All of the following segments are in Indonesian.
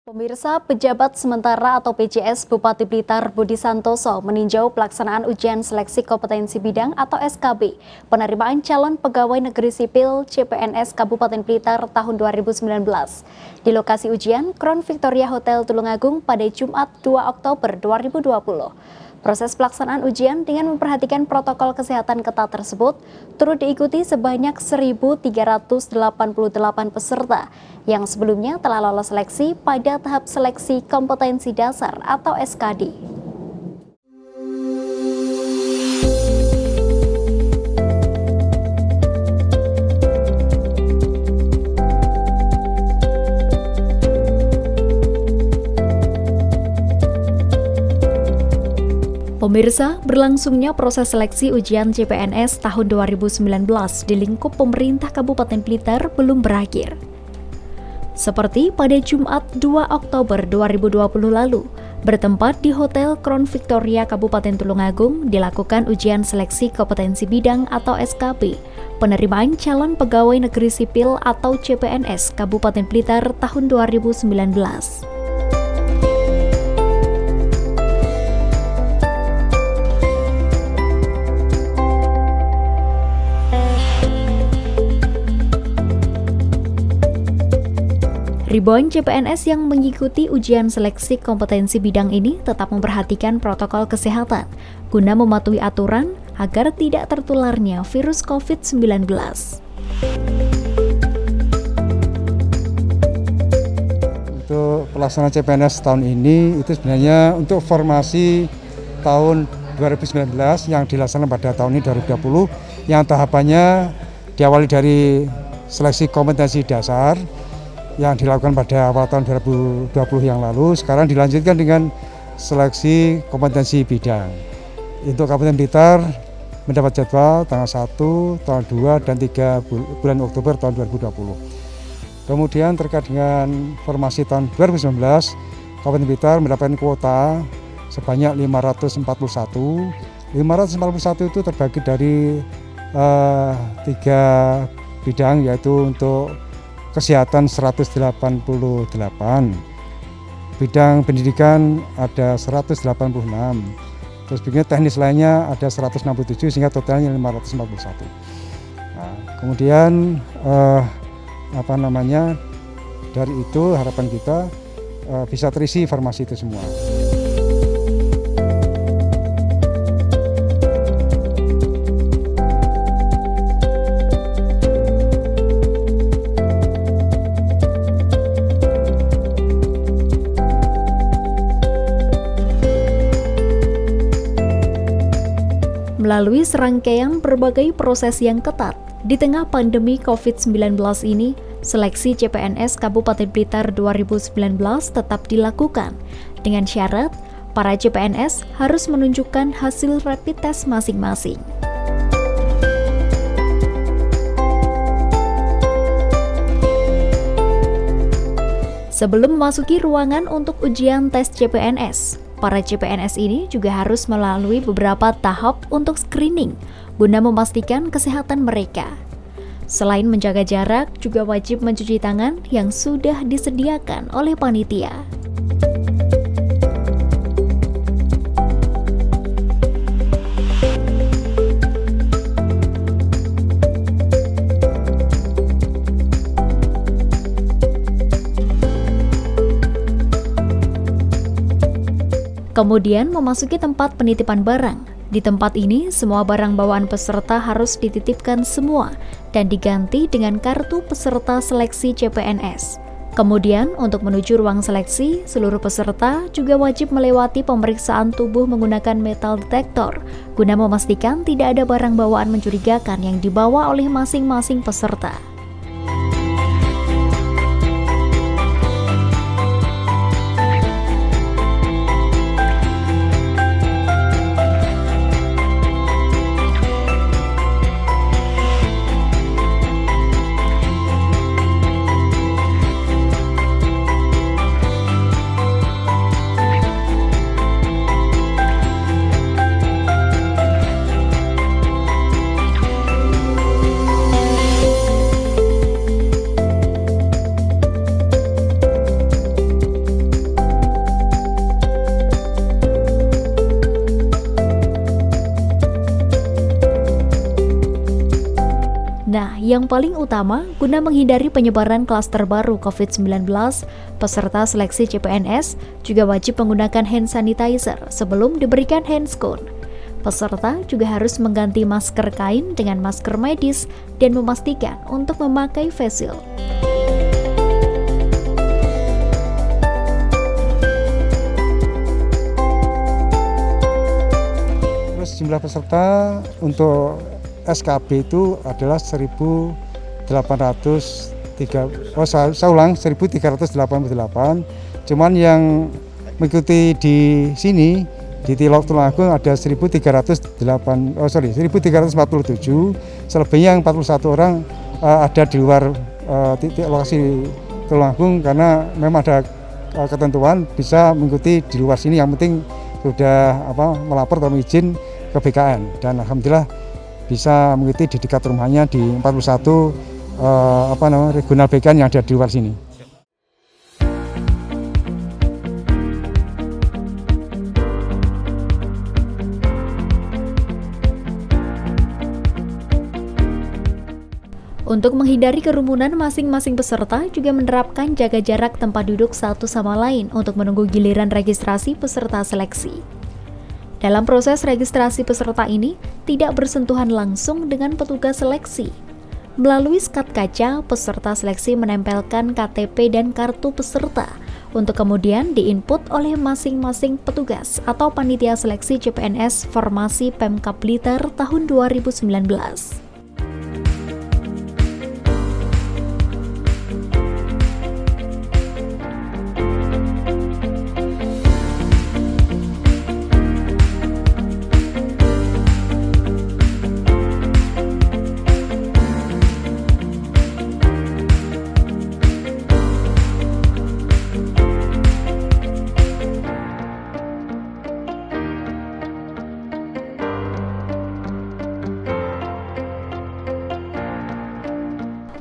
Pemirsa, pejabat sementara atau PJS Bupati Blitar Budi Santoso meninjau pelaksanaan ujian seleksi kompetensi bidang atau SKB penerimaan calon pegawai negeri sipil CPNS Kabupaten Blitar tahun 2019 di lokasi ujian Crown Victoria Hotel Tulungagung pada Jumat 2 Oktober 2020. Proses pelaksanaan ujian dengan memperhatikan protokol kesehatan ketat tersebut turut diikuti sebanyak 1.388 peserta yang sebelumnya telah lolos seleksi pada tahap seleksi kompetensi dasar atau SKD. Pemirsa, berlangsungnya proses seleksi ujian CPNS tahun 2019 di lingkup pemerintah Kabupaten Blitar belum berakhir. Seperti pada Jumat 2 Oktober 2020 lalu, bertempat di Hotel Crown Victoria Kabupaten Tulungagung dilakukan ujian seleksi kompetensi bidang atau SKB, penerimaan calon pegawai negeri sipil atau CPNS Kabupaten Blitar tahun 2019. Ribuan CPNS yang mengikuti ujian seleksi kompetensi bidang ini tetap memperhatikan protokol kesehatan guna mematuhi aturan agar tidak tertularnya virus COVID-19. Untuk pelaksanaan CPNS tahun ini itu sebenarnya untuk formasi tahun 2019 yang dilaksanakan pada tahun ini 2020 yang tahapannya diawali dari seleksi kompetensi dasar yang dilakukan pada awal tahun 2020 yang lalu, sekarang dilanjutkan dengan seleksi kompetensi bidang. Untuk Kabupaten Blitar mendapat jadwal tanggal 1, tanggal 2, dan 3 bulan Oktober tahun 2020. Kemudian terkait dengan formasi tahun 2019, Kabupaten Blitar mendapatkan kuota sebanyak 541. 541 itu terbagi dari 3 bidang, yaitu untuk kesehatan 188, bidang pendidikan ada 186, terus bidang teknis lainnya ada 167 sehingga totalnya 541. Nah, kemudian dari itu harapan kita bisa terisi informasi itu semua. Melalui serangkaian berbagai proses yang ketat, di tengah pandemi COVID-19 ini, seleksi CPNS Kabupaten Blitar 2019 tetap dilakukan, dengan syarat para CPNS harus menunjukkan hasil rapid test masing-masing. Sebelum memasuki ruangan untuk ujian tes CPNS, para CPNS ini juga harus melalui beberapa tahap untuk screening guna memastikan kesehatan mereka. Selain menjaga jarak, juga wajib mencuci tangan yang sudah disediakan oleh panitia. Kemudian memasuki tempat penitipan barang. Di tempat ini, semua barang bawaan peserta harus dititipkan semua dan diganti dengan kartu peserta seleksi CPNS. Kemudian, untuk menuju ruang seleksi, seluruh peserta juga wajib melewati pemeriksaan tubuh menggunakan metal detektor guna memastikan tidak ada barang bawaan mencurigakan yang dibawa oleh masing-masing peserta. Yang paling utama, guna menghindari penyebaran klaster baru COVID-19, peserta seleksi CPNS juga wajib menggunakan hand sanitizer sebelum diberikan handscoon. Peserta juga harus mengganti masker kain dengan masker medis dan memastikan untuk memakai face shield. Terus jumlah peserta untuk SKB itu adalah 1.388. Cuman yang mengikuti di sini di Tilok Tulungagung ada 1.347. Selebihnya yang 41 orang ada di luar titik lokasi Tulungagung karena memang ada ketentuan bisa mengikuti di luar sini. Yang penting sudah melapor atau izin ke BKN, dan alhamdulillah bisa mengikuti di dekat rumahnya di 41 regional BKN yang ada di luar sini. Untuk menghindari kerumunan, masing-masing peserta juga menerapkan jaga jarak tempat duduk satu sama lain untuk menunggu giliran registrasi peserta seleksi. Dalam proses registrasi peserta ini, tidak bersentuhan langsung dengan petugas seleksi. Melalui skat kaca, peserta seleksi menempelkan KTP dan kartu peserta untuk kemudian diinput oleh masing-masing petugas atau panitia seleksi CPNS Formasi Pemkab Blitar tahun 2019.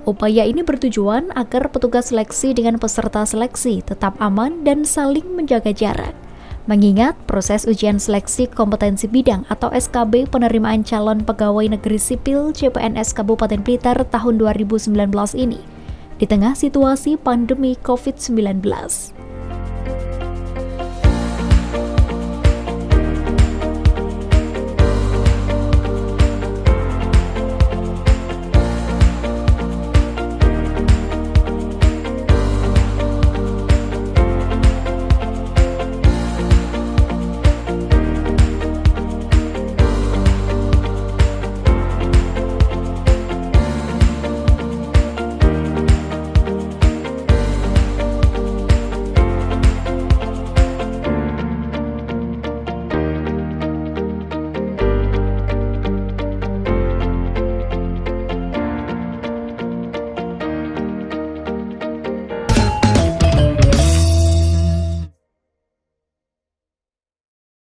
Upaya ini bertujuan agar petugas seleksi dengan peserta seleksi tetap aman dan saling menjaga jarak. Mengingat proses ujian seleksi kompetensi bidang atau SKB penerimaan calon pegawai negeri sipil CPNS Kabupaten Blitar tahun 2019 ini di tengah situasi pandemi COVID-19.